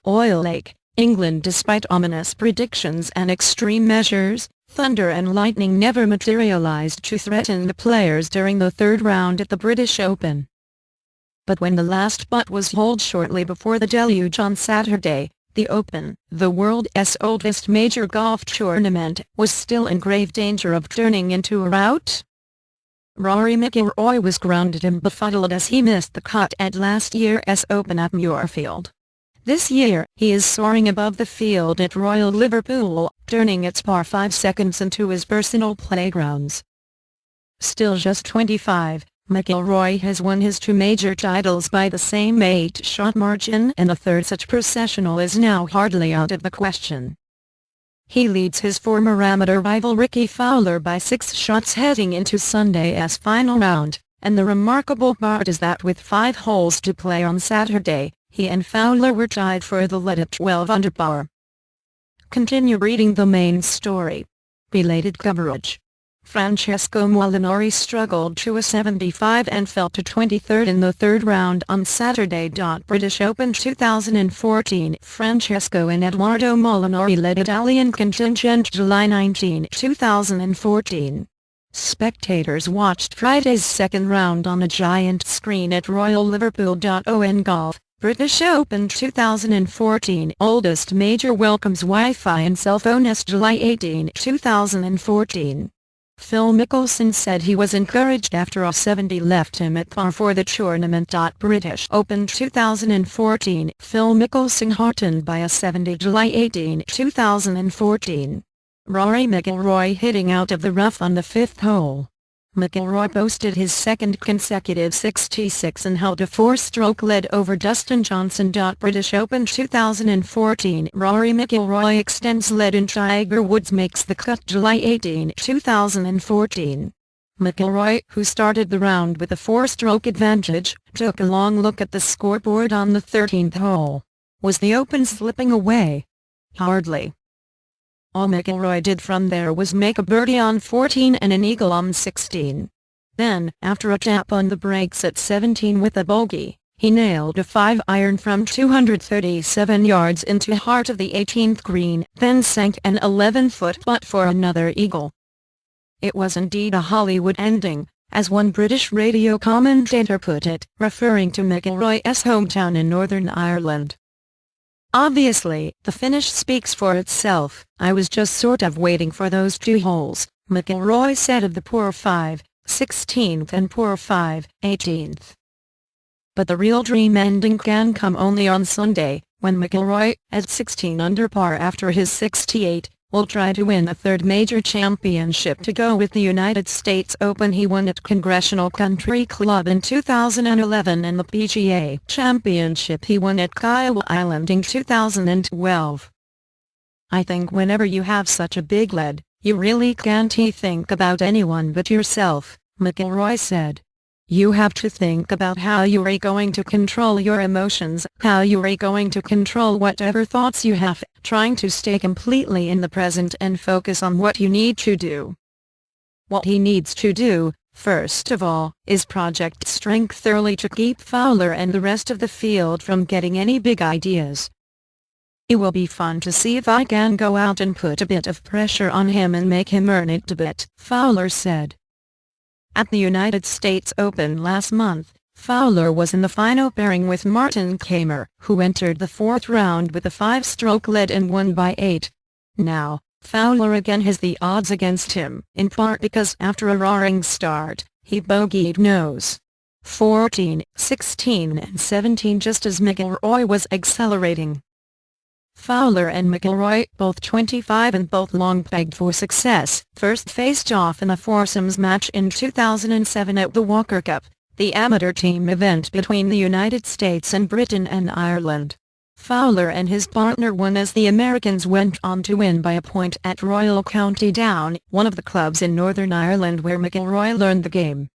Oil Lake, England. Despite ominous predictions and extreme measures, thunder and lightning never materialized to threaten the players during the third round at the British Open. But when the last putt was holed shortly before the deluge on Saturday, the Open, the world's oldest major golf tournament, was still in grave danger of turning into a rout. Rory McIlroy was grounded and befuddled as he missed the cut at last year's Open at Muirfield. This year, he is soaring above the field at Royal Liverpool, turning its par 5 seconds into his personal playgrounds. Still just 25, McIlroy has won his 2 major titles by the same 8-shot margin, and a third such processional is now hardly out of the question. He leads his former amateur rival Rickie Fowler by 6 shots heading into Sunday's final round, and the remarkable part is that with 5 holes to play on Saturday, he and Fowler were tied for the lead at 12 under par. Continue reading the main story. Belated coverage. Francesco Molinari struggled to a 75 and fell to 23rd in the third round on Saturday. British Open 2014. Francesco and Edoardo Molinari led Italian contingent July 19, 2014. Spectators watched Friday's second round on a giant screen at Royal Liverpool. On Golf, British Open 2014. Oldest major welcomes Wi-Fi and cell phones July 18, 2014. Phil Mickelson said he was encouraged after a 70 left him at par for the tournament. British Open 2014. Phil Mickelson heartened by a 70 July 18, 2014. Rory McIlroy hitting out of the rough on the 5th hole. McIlroy posted his second consecutive 66 and held a 4-stroke lead over Dustin Johnson. British Open 2014. Rory McIlroy extends lead and Tiger Woods makes the cut July 18, 2014. McIlroy, who started the round with a 4-stroke advantage, took a long look at the scoreboard on the 13th hole. Was the Open slipping away? Hardly. All McIlroy did from there was make a birdie on 14 and an eagle on 16. Then, after a tap on the brakes at 17 with a bogey, he nailed a 5-iron from 237 yards into heart of the 18th green, then sank an 11-foot putt for another eagle. It was indeed a Hollywood ending, as one British radio commentator put it, referring to McIlroy's hometown in Northern Ireland. Obviously, the finish speaks for itself. I was just sort of waiting for those 2 holes, McIlroy said of the poor 5, 16th and poor 5, 18th. But the real dream ending can come only on Sunday, when McIlroy, at 16 under par after his 68, will try to win a 3rd major championship to go with the United States Open he won at Congressional Country Club in 2011 and the PGA Championship he won at Kyle Island in 2012. I think whenever you have such a big lead, you really can't think about anyone but yourself, McIlroy said. You have to think about how you are going to control your emotions, how you are going to control whatever thoughts you have, trying to stay completely in the present and focus on what you need to do. What he needs to do, first of all, is project strength early to keep Fowler and the rest of the field from getting any big ideas. It will be fun to see if I can go out and put a bit of pressure on him and make him earn it a bit, Fowler said. At the United States Open last month, Fowler was in the final pairing with Martin Kaymer, who entered the 4th round with a 5-stroke lead and won by 8. Now, Fowler again has the odds against him, in part because after a roaring start, he bogeyed nose 14, 16 and 17 just as McIlroy was accelerating. Fowler and McIlroy, both 25 and both long pegged for success, first faced off in a foursomes match in 2007 at the Walker Cup, the amateur team event between the United States and Britain and Ireland. Fowler and his partner won as the Americans went on to win by a point at Royal County Down, one of the clubs in Northern Ireland where McIlroy learned the game.